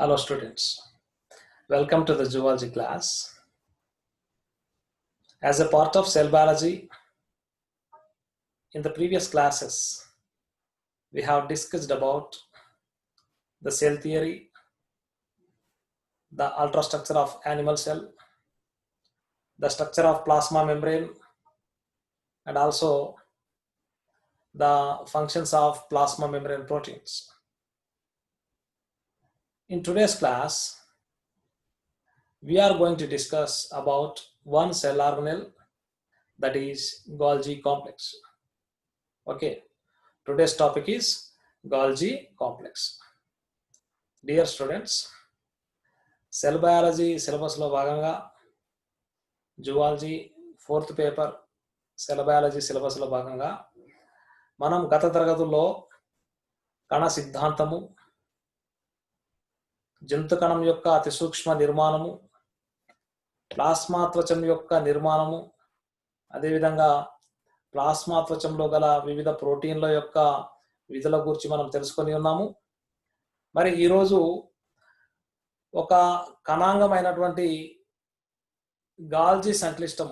Hello students, welcome to the zoology class. As a part of cell biology, in the previous classes, we have discussed about the cell theory, the ultrastructure of animal cell, the structure of plasma membrane, and also the functions of plasma membrane proteins. In today's class, we are going to discuss about one cell organelle, that is Golgi complex. Okay, today's topic is Golgi complex. Dear students, cell biology సిలబస్లో భాగంగా zoology 4th paper cell biology సిలబస్లో భాగంగా మనం గత తరగతుల్లో కణ సిద్ధాంతము, జంతు కణం యొక్క అతి సూక్ష్మ నిర్మాణము, ప్లాస్మా త్వచం యొక్క నిర్మాణము, అదేవిధంగా ప్లాస్మా త్వచంలో గల వివిధ ప్రోటీన్ల యొక్క విధుల గురించి మనం తెలుసుకొని ఉన్నాము. మరి ఈరోజు ఒక కణాంగమైనటువంటి గాల్జీ సంక్లిష్టం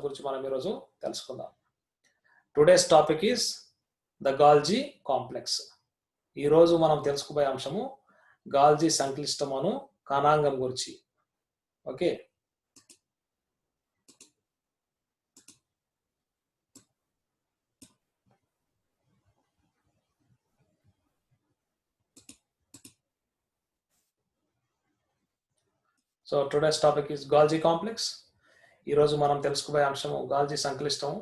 గురించి మనం ఈరోజు తెలుసుకుందాం. Today's topic is the Golgi complex. ఈరోజు మనం తెలుసుకోబోయే అంశము గాల్జీ సంక్లిష్టం అను కణాంగం గురించి. Okay, so today's topic is Golgi complex. ఈరోజు మనం తెలుసుకోబోయే అంశము గాల్జీ సంక్లిష్టము.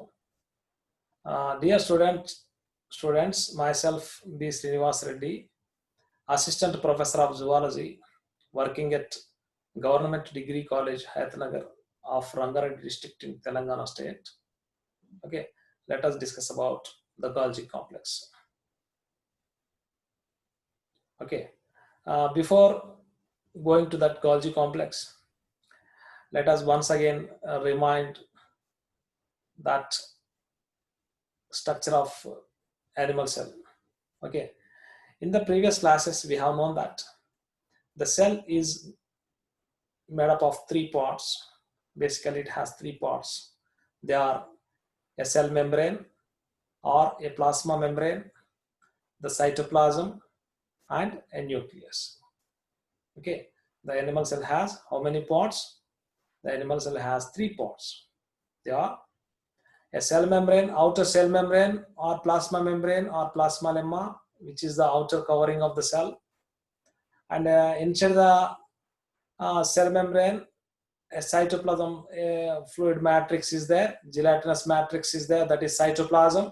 Dear students, myself B. Srinivas Reddy, Assistant Professor of Zoology, working at Government Degree College, Hayatnagar of Rangareddy District in Telangana State. Okay, let us discuss about the Golgi complex. Okay, before going to that Golgi complex, let us once again remind that structure of animal cell. Okay, in the previous classes we have known that the cell is made up of 3 parts. Basically it has 3 parts. They are a cell membrane or a plasma membrane, the cytoplasm, and a nucleus. Okay, the animal cell has how many parts? The animal cell has 3 parts. They are a cell membrane, outer cell membrane, or plasma membrane, or plasma lemma, which is the outer covering of the cell. And inside the cell membrane, a cytoplasm, a fluid matrix is there, gelatinous matrix is there, that is cytoplasm,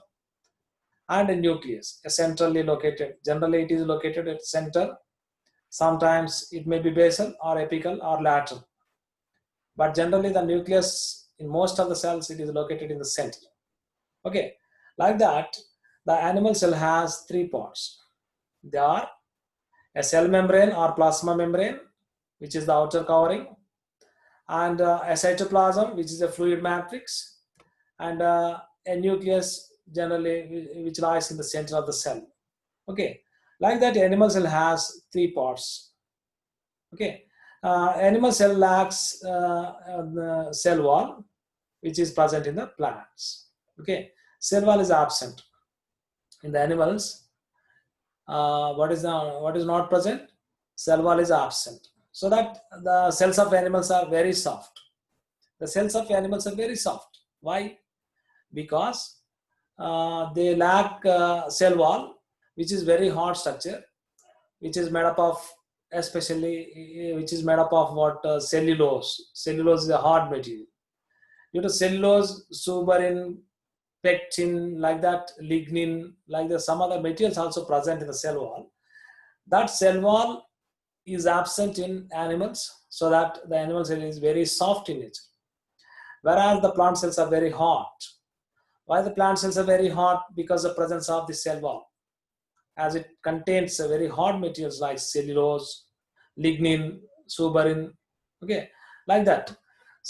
and a nucleus, a centrally located. Generally it is located at center. Sometimes it may be basal or apical or lateral, but generally the nucleus in most of the cells it is located in the center. Okay, like that the animal cell has 3 parts. They are a cell membrane or plasma membrane, which is the outer covering, and a cytoplasm, which is a fluid matrix, and a nucleus generally which lies in the center of the cell. Okay, like that animal cell has 3 parts. Okay, animal cell lacks the cell wall, which is present in the plants. Okay, cell wall is absent in the animals. What is not present? Cell wall is absent, so that the cells of animals are very soft. The cells of animals are very soft. Why? Because they lack cell wall, which is very hard structure, which is made up of what? Cellulose. Cellulose is a hard material. Due to cellulose, suberin, pectin, like that, lignin, like that, some other materials also present in the cell wall. That cell wall is absent in animals, so that the animal cell is very soft in nature. Whereas the plant cells are very hot. Why the plant cells are very hot? Because of the presence of the cell wall, as it contains very hard materials like cellulose, lignin, suberin. Okay, like that.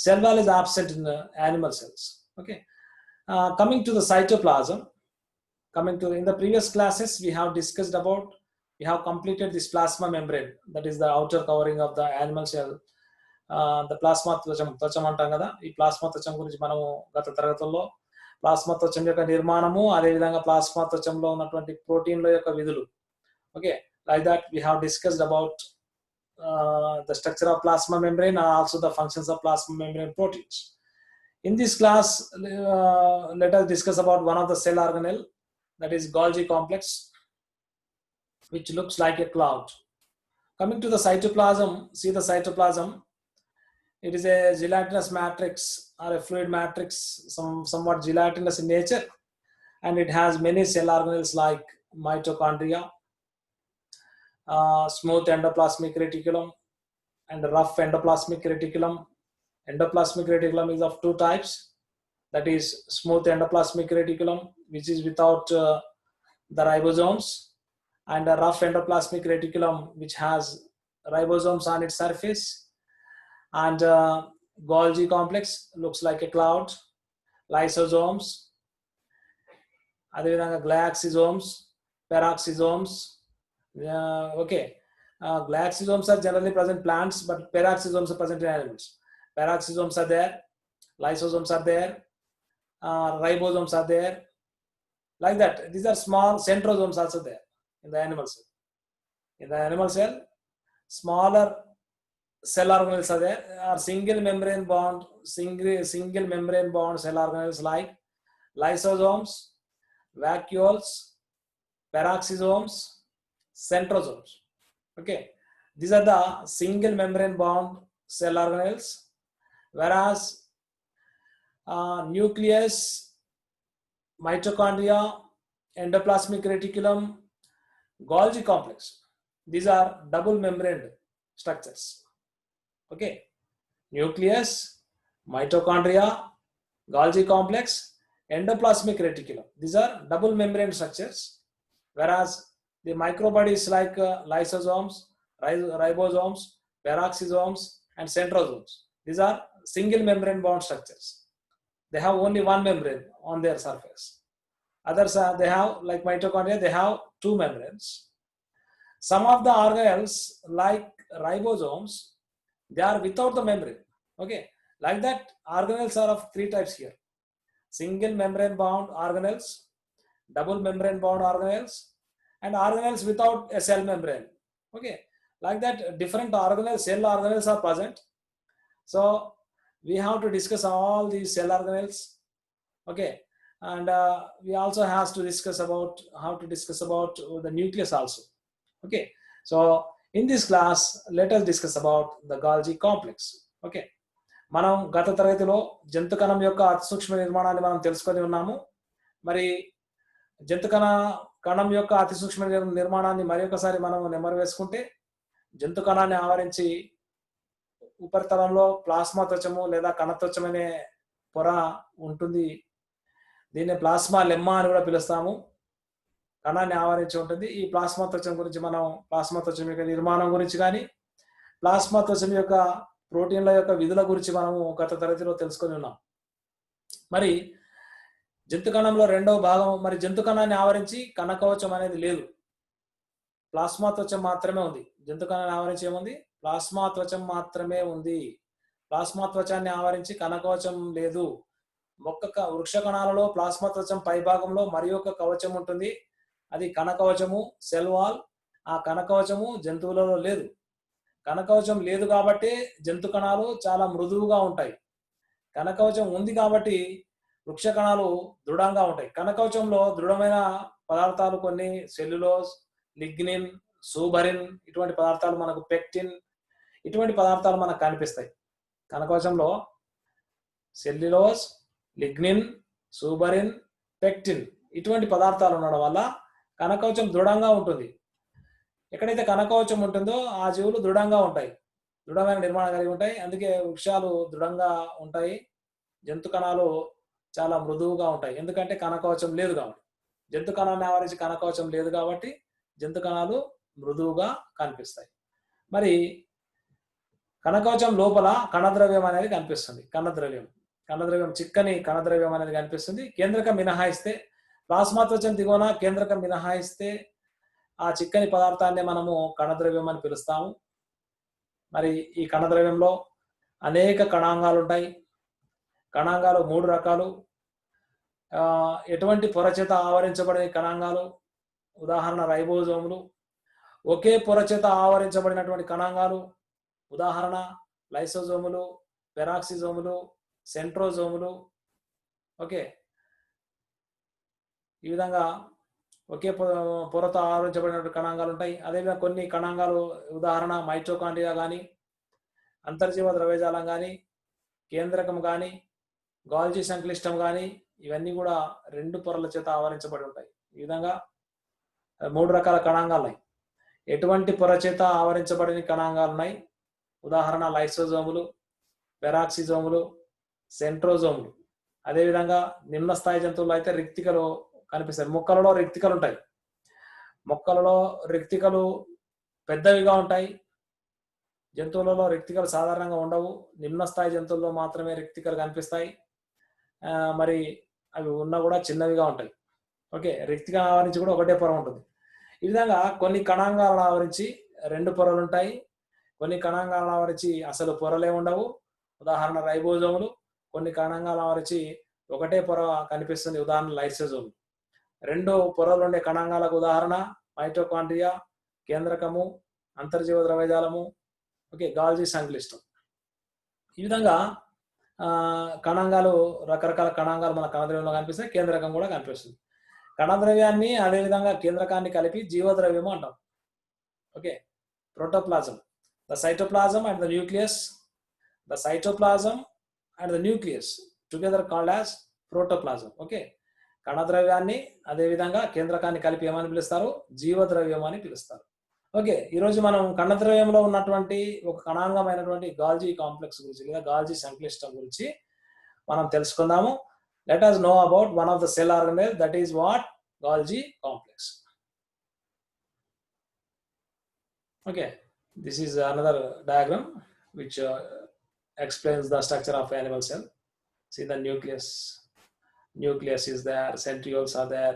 Cell wall is absent in the animal cells. Okay, coming to the cytoplasm. In the previous classes we have discussed about we have completed this plasma membrane, that is the outer covering of the animal cell. The plasma త్వచం అంటాం కదా, ఈ plasma త్వచం గురించి మనము గత తరగతుల్లో plasma త్వచం యొక్క నిర్మాణము, అదేవిధంగా ప్లాస్మా త్వచంలో ఉన్నటువంటి ప్రోటీన్ల యొక్క విధులు, okay, like that we have discussed about the structure of plasma membrane and also the functions of plasma membrane proteins. In this class, let us discuss about one of the cell organelle, that is Golgi complex, which looks like a cloud. Coming to the cytoplasm, see the cytoplasm. It is a gelatinous matrix or a fluid matrix, somewhat gelatinous in nature, and it has many cell organelles like mitochondria, smooth endoplasmic reticulum, and rough endoplasmic reticulum. Endoplasmic reticulum is of two types, that is smooth endoplasmic reticulum, which is without the ribosomes, and a rough endoplasmic reticulum which has ribosomes on its surface. And Golgi complex looks like a cloud, lysosomes, adevidhanga glyoxysomes, peroxisomes. Okay, glyoxysomes are generally present in plants, but peroxisomes are present in animals. Peroxisomes are there, lysosomes are there, ribosomes are there, like that. These are small centrosomes also there in the animal cell. In the animal cell, smaller cell organelles are there, are single membrane bond cell organelles like lysosomes, vacuoles, peroxisomes, centrosomes. Okay, these are the single membrane bond cell organelles, whereas nucleus, mitochondria, endoplasmic reticulum, Golgi complex, these are double membrane structures. Okay, nucleus, mitochondria, Golgi complex, endoplasmic reticulum, these are double membrane structures, whereas the microbodies like lysosomes, ribosomes, peroxisomes, and centrosomes, these are single membrane bond structures. They have only one membrane on their surface. Others are, they have, like mitochondria, they have two membranes. Some of the organelles like ribosomes, they are without the membrane. Okay, like that, organelles are of three types here: single membrane bound organelles, double membrane bound organelles, and organelles without a cell membrane. Okay, like that, different organelles, cell organelles are present. So we have to discuss all these cell organelles. Okay, and we also have to discuss about how to discuss about the nucleus also. Okay, so in this class, let us discuss about the Golgi complex. Okay, మనం గత తరగతిలో జంతు కణం యొక్క అతి సూక్ష్మ నిర్మాణాన్ని మనం తెలుసుకొని ఉన్నాము. మరి జంతు కణం యొక్క అతి సూక్ష్మ నిర్మాణాన్ని మరి ఒకసారి మనం నెమరు వేసుకుంటే, జంతు కణాన్ని ఆవరించి ఉపరితలంలో ప్లాస్మా త్వచము లేదా కణత్వచం అనే పొర ఉంటుంది. దీన్ని ప్లాస్మా లెమ్మా అని కూడా పిలుస్తాము. కణాన్ని ఆవరించి ఉంటుంది. ఈ ప్లాస్మా త్వచం గురించి మనం ప్లాస్మా త్వచం యొక్క నిర్మాణం గురించి కానీ, ప్లాస్మా త్వచం యొక్క ప్రోటీన్ల యొక్క విధుల గురించి మనము గత తరగతిలో తెలుసుకొని ఉన్నాం. మరి జంతు కణంలో రెండవ భాగం, మరి జంతు కణాన్ని ఆవరించి కణకవచం అనేది లేదు, ప్లాస్మా త్వచం మాత్రమే ఉంది. జంతు కణాన్ని ఆవరించి ఏముంది? ప్లాస్మా త్వచం మాత్రమే ఉంది. ప్లాస్మా త్వచాన్ని ఆవరించి కణకవచం లేదు. వృక్ష కణాలలో ప్లాస్మా త్వచం పై భాగంలో మరి ఒక కవచం ఉంటుంది, అది కణకవచము, సెల్ వాల్. ఆ కణకవచము జంతువులలో లేదు. కణకవచం లేదు కాబట్టి జంతు కణాలు చాలా మృదువుగా ఉంటాయి. కణకవచం ఉంది కాబట్టి వృక్ష కణాలు దృఢంగా ఉంటాయి. కణకవచంలో దృఢమైన పదార్థాలు కొన్ని సెల్యులోజ్, లిగ్నిన్, సూబరిన్, ఇటువంటి పదార్థాలు మనకు, పెక్టిన్, ఇటువంటి పదార్థాలు మనకు కనిపిస్తాయి. కణకవచంలో సెల్యులోజ్, లిగ్నిన్, సూబరిన్, పెక్టిన్ ఇటువంటి పదార్థాలు ఉండడం వల్ల కణకవచం దృఢంగా ఉంటుంది. ఎక్కడైతే కణకవచం ఉంటుందో ఆ జీవులు దృఢంగా ఉంటాయి, దృఢమైన నిర్మాణం కలిగి ఉంటాయి. అందుకే వృక్షాలు దృఢంగా ఉంటాయి, జంతు కణాలు చాలా మృదువుగా ఉంటాయి. ఎందుకంటే కణకవచం లేదు కాబట్టి. జంతు కణాన్ని ఆవరించి కణకవచం లేదు కాబట్టి జంతు కణాలు మృదువుగా కనిపిస్తాయి. మరి కణకవచం లోపల కణద్రవ్యం అనేది కనిపిస్తుంది. కణద్రవ్యం చిక్కని కణద్రవ్యం అనేది కనిపిస్తుంది. కేంద్రకం మినహాయిస్తే, ప్లాస్మా త్వచం దిగువన కేంద్రకం మినహాయిస్తే ఆ చిక్కని పదార్థాన్ని మనము కణద్రవ్యం అని పిలుస్తాము. మరి ఈ కణద్రవ్యంలో అనేక కణాంగాలు ఉంటాయి. కణాంగాలు 3 రకాలు. ఎటువంటి పొర చేత ఆవరించబడిన కణాంగాలు, ఉదాహరణ రైబోజోములు. ఒకే పొర చేత ఆవరించబడినటువంటి కణాంగాలు, ఉదాహరణ లైసోజోములు, పెరాక్సిజోములు, సెంట్రోజోములు. ఓకే, ఈ విధంగా ఒకే పొరతో ఆవరించబడినటువంటి కణాంగాలు ఉంటాయి. అదేవిధంగా కొన్ని కణాంగాలు, ఉదాహరణ మైటోకాండ్రియా కానీ, అంతర్జీవ ద్రవ్యజాలం కానీ, కేంద్రకం కానీ, గాల్జీ సంక్లిష్టం కానీ, ఇవన్నీ కూడా 2 పొరల చేత ఆవరించబడి ఉంటాయి. ఈ విధంగా 3 రకాల కణాంగాలు ఉన్నాయి. ఎటువంటి పొర చేత ఆవరించబడిన కణాంగాలు ఉన్నాయి? ఉదాహరణ లైసోజోములు, పెరాక్సిజోములు, సెంట్రోజోములు. అదేవిధంగా నిమ్న స్థాయి జంతువుల్లో అయితే రిక్తికలు కనిపిస్తాయి. మొక్కలలో రిక్తికలు ఉంటాయి. మొక్కలలో రిక్తికలు పెద్దవిగా ఉంటాయి. జంతువులలో రిక్తికలు సాధారణంగా ఉండవు. నిమ్న స్థాయి జంతువుల్లో మాత్రమే రిక్తికలు కనిపిస్తాయి. మరి అవి ఉన్నా కూడా చిన్నవిగా ఉంటాయి. ఓకే, రిక్తిక ఆవరించి కూడా ఒకటే పొర ఉంటుంది. ఈ విధంగా కొన్ని కణాంగాలను ఆవరించి 2 పొరలు ఉంటాయి. కొన్ని కణాంగాలను ఆవరించి అసలు పొరలే ఉండవు. ఉదాహరణ రైబోజోములు. కొన్ని కణాంగాలను ఆవరించి ఒకటే పొర కనిపిస్తుంది. ఉదాహరణ లైసోజోములు. 2 పొరలు ఉండే కణాంగాలకు ఉదాహరణ మైటోకాండ్రియా, కేంద్రకము, అంతర్జీవ ద్రవ్యజాలము, ఓకే, గాల్జీ సంక్లిష్టం. ఈ విధంగా కణాంగాలు, రకరకాల కణాంగాలు మన కణద్రవ్యంలో కనిపిస్తాయి. కేంద్రకం కూడా కనిపిస్తుంది. కణద్రవ్యాన్ని అదేవిధంగా కేంద్రకాన్ని కలిపి జీవద్రవ్యము అంటాం. Okay, protoplasm, the cytoplasm and the nucleus, the cytoplasm and the nucleus together called as protoplasm. Okay, కణద్రవ్యాన్ని అదేవిధంగా కేంద్రకాన్ని కలిపి ఏమని పిలుస్తారు? జీవద్రవ్యం అని పిలుస్తారు. ఓకే, ఈరోజు మనం కణద్రవ్యంలో ఉన్నటువంటి ఒక కణాంగమైనటువంటి గాల్జీ కాంప్లెక్స్ గురించి లేదా గాల్జీ సంక్లిష్టం గురించి మనం తెలుసుకుందాము. Let us know about one of the cell organelles, that is what? Golgi complex. Okay, this is another diagram which explains the structure of animal cell. See the nucleus. Nucleus is there, centrioles are there,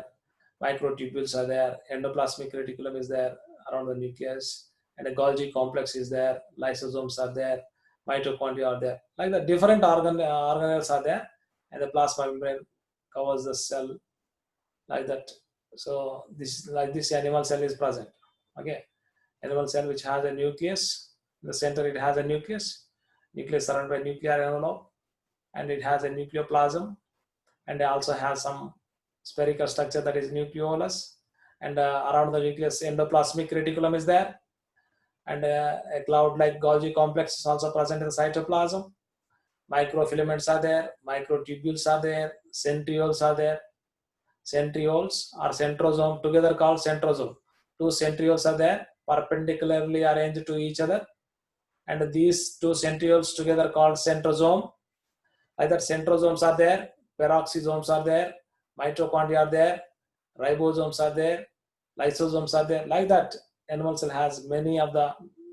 microtubules are there, endoplasmic reticulum is there around the nucleus, and a Golgi complex is there, lysosomes are there, mitochondria are there. Like the different organelles are there. And the plasma membrane covers the cell like that. So this, like this animal cell is present. Okay, animal cell which has a nucleus. In the center it has a nucleus. Nucleus surrounded by nuclear envelope, and it has a nucleoplasm, and it also has some spherical structure, that is nucleolus. And around the nucleus, endoplasmic reticulum is there, and a cloud-like Golgi complex is also present in the cytoplasm. Microfilaments are there, microtubules are there, centrioles are there. Centrioles or centrosome, together called centrosome. 2 centrioles are there, perpendicularly arranged to each other, and these 2 centrioles together called centrosome. Either centrosomes are there, peroxisomes are there, mitochondria are there, ribosomes are there, lysosomes are there. Like that, animal cell has many of the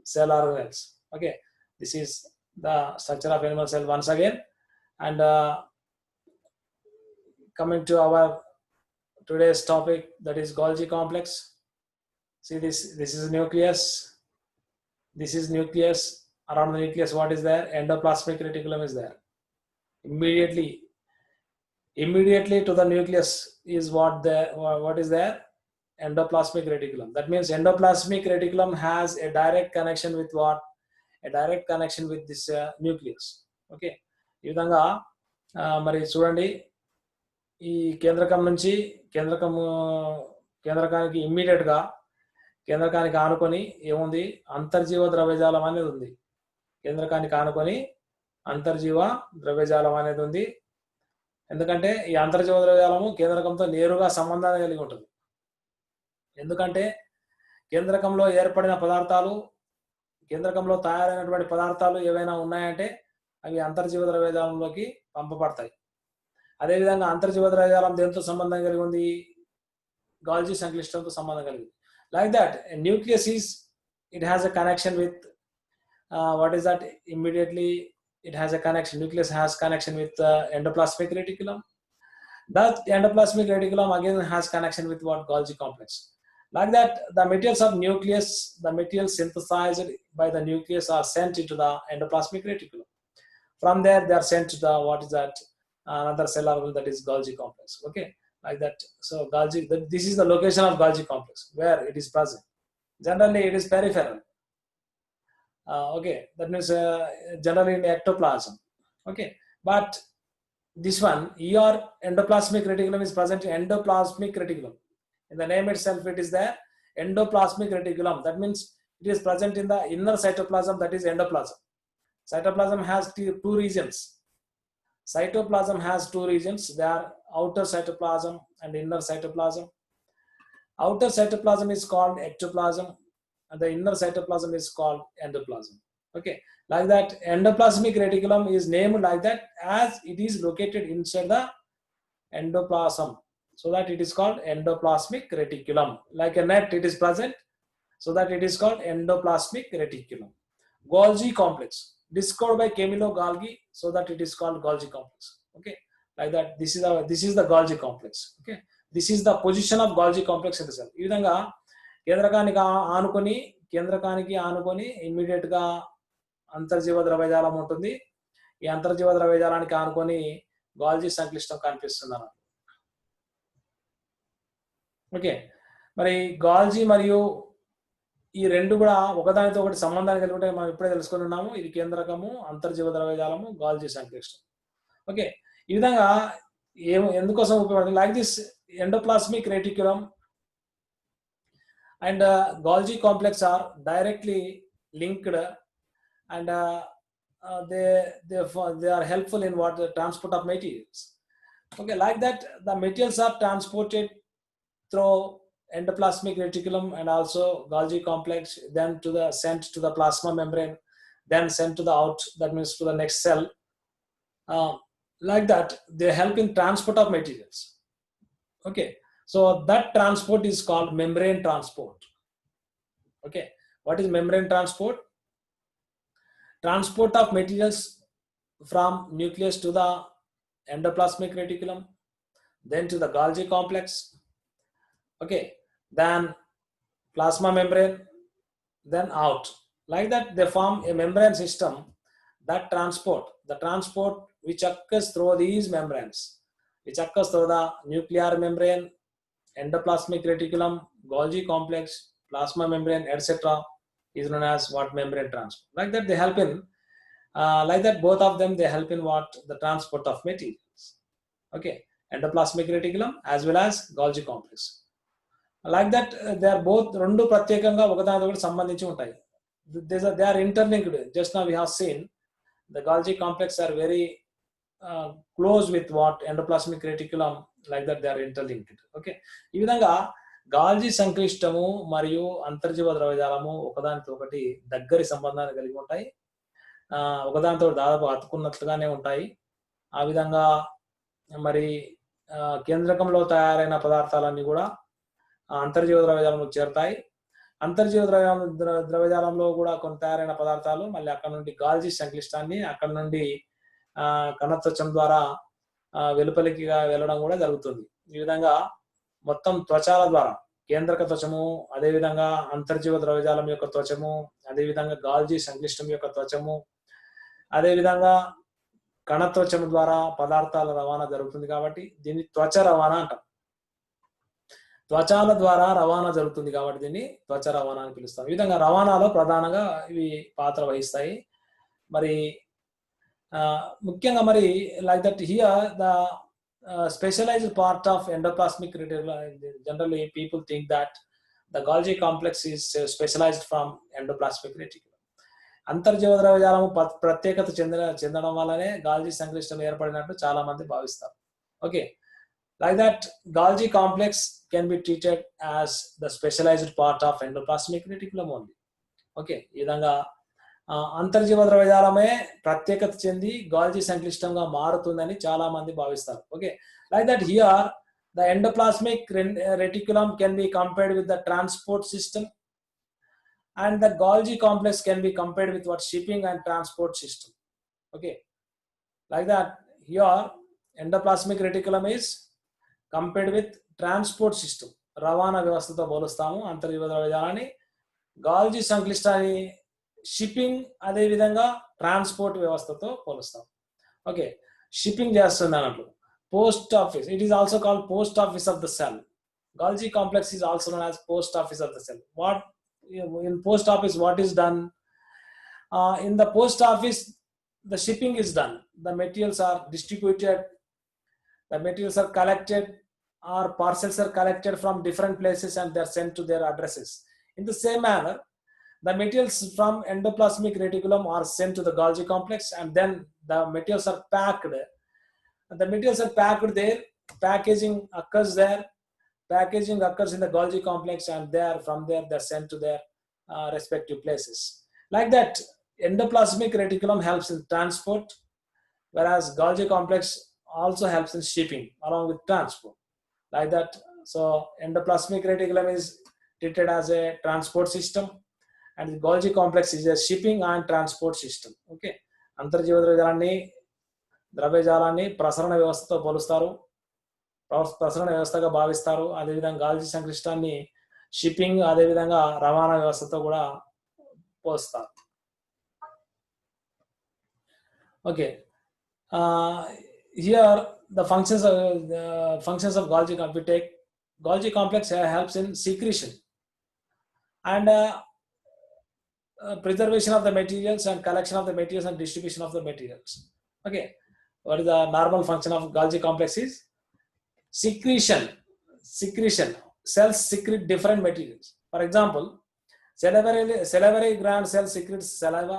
cell organelles. Okay, this is the structure of animal cell once again. And coming to our today's topic, that is Golgi complex. See this is nucleus. This is nucleus. Around the nucleus, what is there? Endoplasmic reticulum is there. Immediately to the nucleus is what is there? Endoplasmic reticulum. That means endoplasmic reticulum has a direct connection with what? A direct connection with this nucleus. Okay, ఈ విధంగా మరి చూడండి, ఈ కేంద్రకం నుంచి కేంద్రకానికి immediate గా కేంద్రకానికి ఆనుకొని ఏముంది? అంతర్జీవ ద్రవ్యజాలం అనేది ఉంది. కేంద్రకానికి ఆనుకొని అంతర్జీవ ద్రవ్యజాలం అనేది ఉంది. ఎందుకంటే ఈ అంతర్జీవ ద్రవ్యజాలము కేంద్రకంతో నేరుగా సంబంధాన్ని కలిగి ఉంటుంది. ఎందుకంటే కేంద్రకంలో ఏర్పడిన పదార్థాలు, కేంద్రకంలో తయారైనటువంటి పదార్థాలు ఏవైనా ఉన్నాయంటే అవి అంతర్జీవ ద్రవ్యజాలంలోకి పంపబడతాయి. అదేవిధంగా అంతర్జీవ ద్రవ్యజాలం దేంతో సంబంధం కలిగి ఉంది? గాల్జీ సంక్లిష్టంతో సంబంధం కలిగి ఉంది. Like that, a nucleus is, it has a connection with what is that? Immediately it has a connection. Nucleus has connection with endoplasmic reticulum. That endoplasmic reticulum again has connection with what? Golgi complex. Like that, the materials of nucleus, the materials synthesized by the nucleus are sent into the endoplasmic reticulum. From there, they are sent to the, what is that, another cell organ, that is Golgi complex. Okay, like that. So Golgi, this is the location of Golgi complex, where it is present. Generally, it is peripheral. Okay, that means generally in ectoplasm. Okay, but this one, ER, endoplasmic reticulum, is present in endoplasmic reticulum. In the name itself, it is the endoplasmic reticulum. That means it is present in the inner cytoplasm, that is endoplasm. Cytoplasm has two regions. Cytoplasm has two regions. They are outer cytoplasm and inner cytoplasm. Outer cytoplasm is called ectoplasm, and the inner cytoplasm is called endoplasm. Okay, like that, endoplasmic reticulum is named like that as it is located inside the endoplasm, so that it is called endoplasmic reticulum. Like a net, it is present, so that it is called endoplasmic reticulum. Golgi complex, discovered by Camillo Golgi, so that it is called Golgi complex. Okay, like that, this is the Golgi complex. Okay, this is the position of Golgi complex in the cell. ఈ విధంగా కేంద్రకానికి ఆనుకొని immediate గా అంతర్జీవ ద్రవ్యజాలం ఉంటుంది. ఈ అంతర్జీవ ద్రవ్యజాలానికి ఆనుకొని గాల్జీ సంక్లిష్టం కనిపిస్తుంది అన్నమాట. Okay, మరి గాల్జీ మరియు ఈ రెండు కూడా ఒకదానితో ఒకటి సంబంధాన్ని కలిగి ఉంటాయి. మనం ఇప్పుడే తెలుసుకొని ఉన్నాము. ఇది కేంద్రకము, అంతర్జీవ ద్రవ్యజాలము, గాల్జీ సంక్లిష్టం. ఓకే, ఈ విధంగా ఎందుకోసం ఉపయోగపడుతుంది? Like this endoplasmic reticulum and Golgi complex are directly linked, and they are helpful in what the transport of materials. Okay, like that, the materials are transported through endoplasmic reticulum and also Golgi complex, then sent to the plasma membrane, then sent to the out, that means to the next cell. Like that, they help in transport of materials. Okay, so that transport is called membrane transport. Okay, what is membrane transport? Transport of materials from nucleus to the endoplasmic reticulum, then to the Golgi complex. Okay, then plasma membrane, then out. Like that, they form a membrane system. That the transport which occurs through these membranes, which occurs through the nuclear membrane, endoplasmic reticulum, Golgi complex, plasma membrane, etc., is known as what? Membrane transport. Like that, they help in, like that, both of them, they help in what? The transport of materials. Okay, endoplasmic reticulum as well as Golgi complex. Like that, they are both రెండు ప్రత్యేకంగా ఒకదానితో ఒకటి సంబంధించి ఉంటాయి. They are interlinked. Just now we have seen the Golgi complex are very close with what? Endoplasmic reticulum. Like that, they are interlinked. Okay, ఈ విధంగా గాల్జీ సంక్లిష్టము మరియు అంతర్జీవ ద్రవ్యజాలము ఒకదానితో ఒకటి దగ్గరి సంబంధాన్ని కలిగి ఉంటాయి. ఒకదానితో దాదాపు అతుకున్నట్లుగానే ఉంటాయి. ఆ విధంగా మరి కేంద్రకంలో తయారైన పదార్థాలన్నీ కూడా అంతర్జీవ ద్రవ్యజాలంలో చేరుతాయి. అంతర్జీవ ద్రవ్యజాలంలో కూడా కొన్ని తయారైన పదార్థాలు మళ్ళీ అక్కడ నుండి గాల్జీ సంక్లిష్టాన్ని, అక్కడ నుండి కణత్వచం ద్వారా వెలుపలికి వెళ్ళడం కూడా జరుగుతుంది. ఈ విధంగా మొత్తం త్వచాల ద్వారా కేంద్రక త్వచము, అదేవిధంగా అంతర్జీవ ద్రవ్యజాలం యొక్క త్వచము, అదేవిధంగా గాల్జీ సంక్లిష్టం యొక్క త్వచము, అదేవిధంగా కణత్వచము ద్వారా పదార్థాల రవాణా జరుగుతుంది. కాబట్టి దీన్ని త్వచ రవాణా అంటాం. త్వచాల ద్వారా రవాణా జరుగుతుంది కాబట్టి దీన్ని త్వచ రవాణా అని పిలుస్తాం. ఈ విధంగా రవాణాలో ప్రధానంగా ఇవి పాత్ర వహిస్తాయి. మరి ముఖ్యంగా మరి like that here the specialized part of endoplasmic reticulum. Generally, people think that the Golgi complex is specialized from endoplasmic reticulum. అంతర్జీవ ద్రవ్యజాలము ప్రత్యేకత చెందడం వల్లనే గాల్జీ సంక్లిష్టం ఏర్పడినట్టు చాలా మంది భావిస్తారు. Okay, like that, Golgi complex can be treated as the specialized part of endoplasmic reticulum only. Okay, ఈ విధంగా అంతర్జీవ ద్రవ్యజాలమే ప్రత్యేకత చెంది గాల్జీ సంక్లిష్టంగా మారుతుందని చాలా మంది భావిస్తారు. Okay, like that here the endoplasmic reticulum can be compared with the transport system and the Golgi complex can be compared with what? Shipping and transport system. Okay, like that here endoplasmic reticulum is compared with transport system. రవాణా వ్యవస్థతో పోలుస్తాము. అంతర్జీవ ద్రవ్యజాలాన్ని గాల్జీ సంక్లిష్టాన్ని shipping అదే విధంగా transport వ్యవస్థతో పోలుస్తాం. Okay, shipping చేస్తుంది అన్నట్లు. Post office, it is also called post office of the cell. Golgi complex is also known as post office of the cell. What in post office, what is done? In the post office, the shipping is done. The materials are distributed. The materials are collected, or parcels are collected from different places and they are sent to their addresses. In the same manner, the materials from endoplasmic reticulum are sent to the Golgi complex, and then the materials are packed. The materials are packed there. Packaging occurs there. Packaging occurs in the Golgi complex, and from there they're sent to their respective places. Like that, endoplasmic reticulum helps in transport, whereas Golgi complex also helps in shipping along with transport. Like that, so endoplasmic reticulum is treated as a transport system, and the Golgi complex is a shipping and transport system. Okay, అంతర్జీవ ద్రవ్యజాలాన్ని ప్రసరణ వ్యవస్థతో పోలుస్తారు, ప్రసరణ వ్యవస్థగా భావిస్తారు. అదేవిధంగా గాల్జీ సంక్లిష్టాన్ని shipping అదేవిధంగా రవాణా వ్యవస్థతో కూడా పోలుస్తారు. Okay, here the functions of Golgi complex. Take Golgi complex helps in secretion and preservation of the materials and collection of the materials and distribution of the materials. Okay, what is the normal function of Golgi complex is secretion. Cells secrete different materials. For example, salivary gland cell secretes saliva.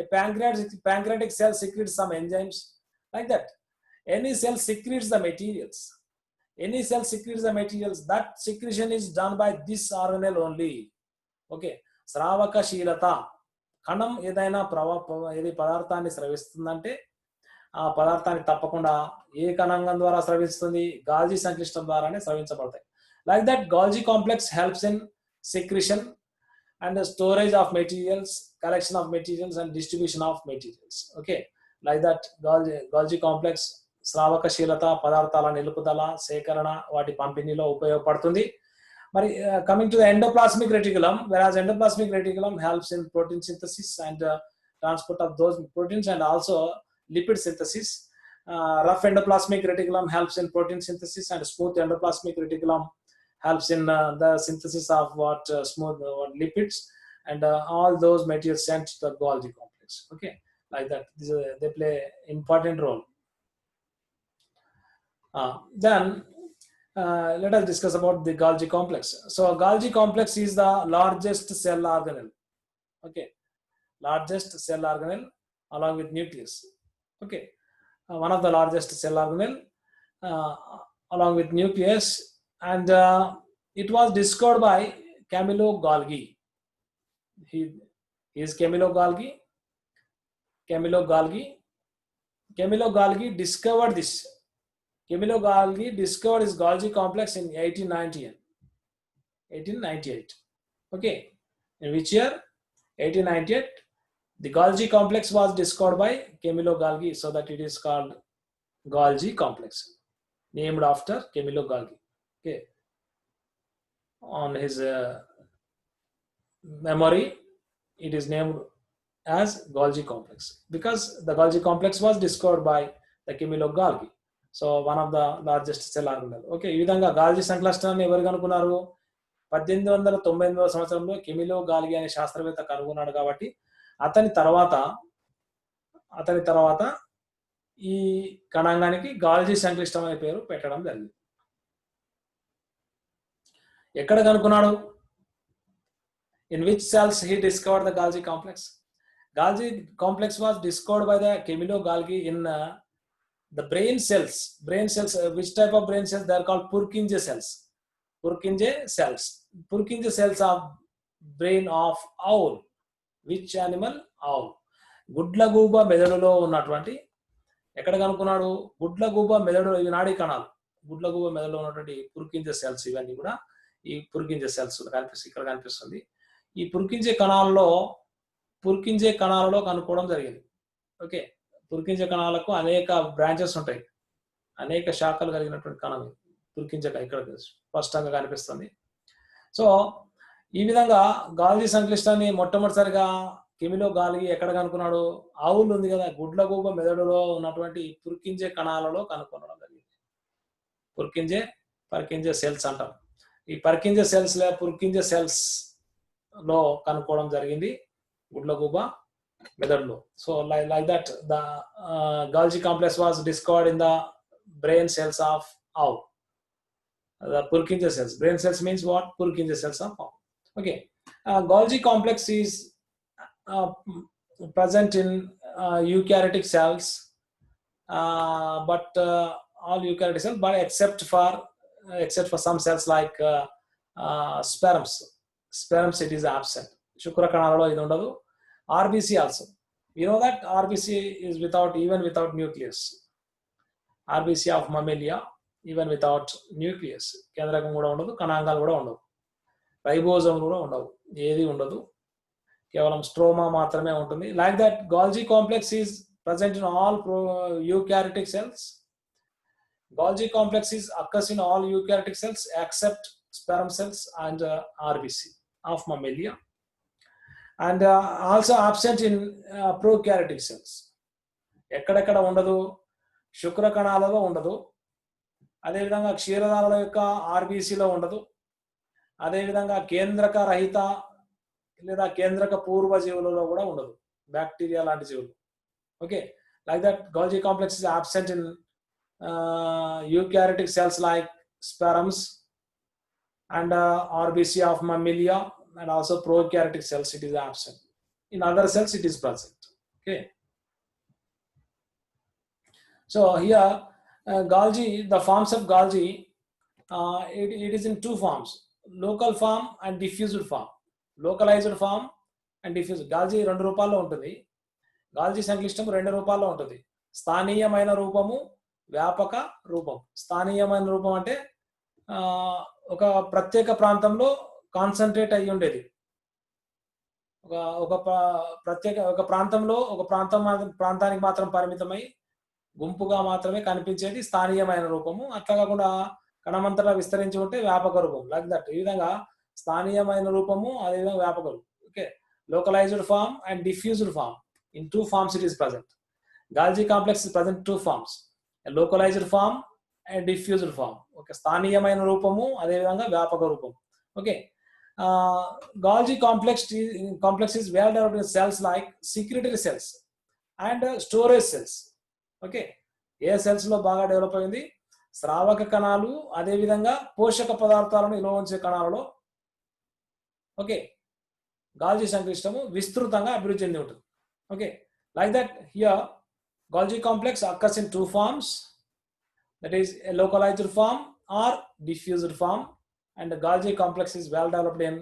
A pancreatic cell secretes some enzymes. Like that, any cell secretes the materials. That secretion is done by this organelle only. Okay, స్రావకశీలత, కణం ఏదైనా ఏది పదార్థాన్ని స్రవిస్తుందంటే ఆ పదార్థాన్ని తప్పకుండా ఏ కణాంగం ద్వారా స్రవిస్తుంది, Golgi సంక్లిష్టం ద్వారానే స్రవించబడతాయి. Like that, Golgi complex helps in secretion and storage of materials, collection of materials and distribution of materials. Okay, like that Golgi complex స్రావకశీలత, పదార్థాల నిలుపుదల, సేకరణ, వాటి పంపిణీలో ఉపయోగపడుతుంది. మరి coming to the endoplasmic reticulum, whereas endoplasmic reticulum helps in protein synthesis and transport of those proteins and also lipid synthesis. Rough endoplasmic reticulum helps in protein synthesis, and smooth endoplasmic reticulum helps in the synthesis of smooth lipids and all those materials sent to the Golgi complex. Okay, like that, they play important role. Then let us discuss about the Golgi complex. So Golgi complex is the largest cell organelle. Okay, largest cell organelle along with nucleus. Okay, one of the largest cell organelle along with nucleus, and it was discovered by Camillo Golgi. He is Camillo Golgi. Camillo Golgi discovered this. Camillo Golgi discovered his Golgi complex in 1898. Okay, in which year? 1898. The Golgi complex was discovered by Camillo Golgi, so that it is called Golgi complex, named after Camillo Golgi. Okay, on his memory, it is named as Golgi complex because the Golgi complex was discovered by the Camillo Golgi. So one of the largest cell organelle. Okay, ఈ విధంగా గాల్జీ సంక్లిష్టాన్ని ఎవరు కనుక్కున్నారు? 1898 సంవత్సరంలో కెమిలో Golgi అనే శాస్త్రవేత్త కనుగొన్నాడు. కాబట్టి అతని తర్వాత ఈ కణాంగానికి గాల్జీ సంక్లిష్టం అనే పేరు పెట్టడం జరిగింది. ఎక్కడ కనుక్కున్నాడు? In which cells he discovered the Golgi complex? Golgi complex was discovered by the Camillo Golgi in the brain cells. Which type of brain cells? They are called Purkinje cells. Purkinje cells are brain of owl. Which animal? Owl. గుడ్లగూబ మెదడులో ఉన్నటువంటి, ఎక్కడ కనుక్కున్నాడు? గుడ్లగూబ మెదడు, ఇవి నాడీ కణాలు. గుడ్లగూబ మెదడులో ఉన్నటువంటి పుర్కింజే cells, ఇవన్నీ కూడా ఈ పుర్కింజే సెల్స్ ఇక్కడ కనిపిస్తుంది. ఈ పుర్కింజే కణాలలో కనుక్కోవడం జరిగింది. ఓకే, పుర్కింజే కణాలకు అనేక బ్రాంచెస్ ఉంటాయి, అనేక శాఖలు కలిగినటువంటి కణం. పురికించక ఇక్కడ స్పష్టంగా కనిపిస్తుంది. సో ఈ విధంగా గాల్జీ సంక్లిష్టాన్ని మొట్టమొదటిసారిగా కెమిలో గాల్జీ ఎక్కడ కనుక్కున్నాడు? ఆవులు ఉంది కదా, గుడ్లగూబ మెదడులో ఉన్నటువంటి పురికించే కణాలలో కనుక్కోవడం జరిగింది. పర్కింజే సెల్స్ అంటాం. ఈ పర్కింజే సెల్స్ లేదా పురికింజే సెల్స్ లో కనుక్కోవడం జరిగింది గుడ్లగూబ మెదడులో. So like that the Golgi complex was discovered in the brain cells of owl. The Purkinje cells. Brain cells means what? Purkinje cells of owl. Okay. Golgi complex is present in eukaryotic cells, but all eukaryotic cells, but except for some cells like sperms. Sperms it is absent. Shukra kanalalo idu undadu. RBC also. We know that RBC is even without nucleus. RBC of mammalia even without nucleus. కేంద్రకం కూడా ఉండదు, కణాంగాలు కూడా ఉండవు, ribosome కూడా ఉండవు, ఏది ఉండదు, కేవలం స్ట్రోమా మాత్రమే ఉంటుంది. Like that Golgi complex is present in all eukaryotic cells. Golgi complex occurs in all eukaryotic cells except sperm cells and RBC of mammalia, and also absent in prokaryotic cells. ఎక్కడెక్కడ ఉండదు? శుక్ర కణాలలో ఉండదు, అదేవిధంగా క్షీరదాల యొక్క ఆర్బీసీలో ఉండదు, అదేవిధంగా కేంద్రక రహిత లేదా కేంద్రక పూర్వ జీవులలో కూడా ఉండదు, బ్యాక్టీరియా లాంటి జీవులు. Okay, like that Golgi complex is absent in eukaryotic cells like sperms and RBC of mammalia, and also prokaryotic cells it is absent. In other cells it is present. Okay, so here Golgi, the forms of Golgi, it is in two forms: local form and diffused form. Localized form and diffused. Golgi రెండు రూపాల్లో ఉంటుంది. Golgi సంక్లిష్టం రెండు రూపాల్లో ఉంటుంది: స్థానీయమైన రూపము, వ్యాపక రూపం. స్థానీయమైన రూపం అంటే ఒక ప్రత్యేక ప్రాంతంలో కాన్సన్ట్రేట్ అయ్యి ఉండేది, ఒక ప్రాంతంలో ఒక ప్రాంతానికి మాత్రం పరిమితమై గుంపుగా మాత్రమే కనిపించేది స్థానీయమైన రూపము. అట్లా కాకుండా కణమంతటా విస్తరించి ఉంటే వ్యాపక రూపం. Like that. ఈ విధంగా స్థానీయమైన రూపము, అదేవిధంగా వ్యాపక రూపం. Okay, localised form and diffused form. In two forms it is present. Golgi complex is present two forms: a localized form and diffused form. Okay, స్థానీయమైన రూపము, అదేవిధంగా వ్యాపక రూపం. Okay, Golgi complex is well developed in cells like secretory cells and storage cells. Okay, A cells లో బాగా develop అయింది? స్రావక కణాలు, అదేవిధంగా పోషక పదార్థాలను నిల్వ ఉంచే కణాలలో. ఓకే, Golgi సంక్లిష్టము విస్తృతంగా అభివృద్ధి చెంది ఉంటుంది. Okay, like that here Golgi complex occurs in two forms, that is a localized form or diffused form, and the Golgi complex is well developed in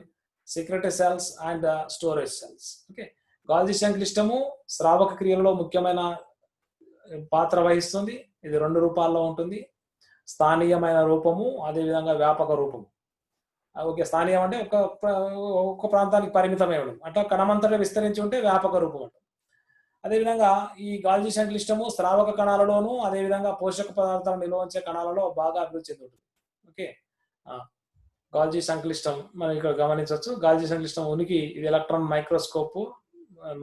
secretory cells and storage cells. Okay, Golgi సంక్లిష్టము స్రావక క్రియలలో ముఖ్యమైన పాత్ర వహిస్తుంది. ఇది రెండు రూపాల్లో ఉంటుంది: స్థానీయమైన రూపము, అదేవిధంగా వ్యాపక రూపము. ఓకే, స్థానీయం అంటే ఒక ప్రాంతానికి పరిమితమై ఉండదు, అట్లా కణమంతటా విస్తరించి ఉంటే వ్యాపక రూపం అంటారు. అదేవిధంగా ఈ Golgi సంక్లిష్టము స్రావక కణాలలోను, అదేవిధంగా పోషక పదార్థాలను నిల్వ ఉంచే కణాలలో బాగా అభివృద్ధి చెంది ఉంటుంది. ఓకే, Golgi సంక్లిష్టం మనం ఇక్కడ గమనించవచ్చు. Golgi సంక్లిష్టం ఉనికి ఇది ఎలక్ట్రాన్ మైక్రోస్కోప్,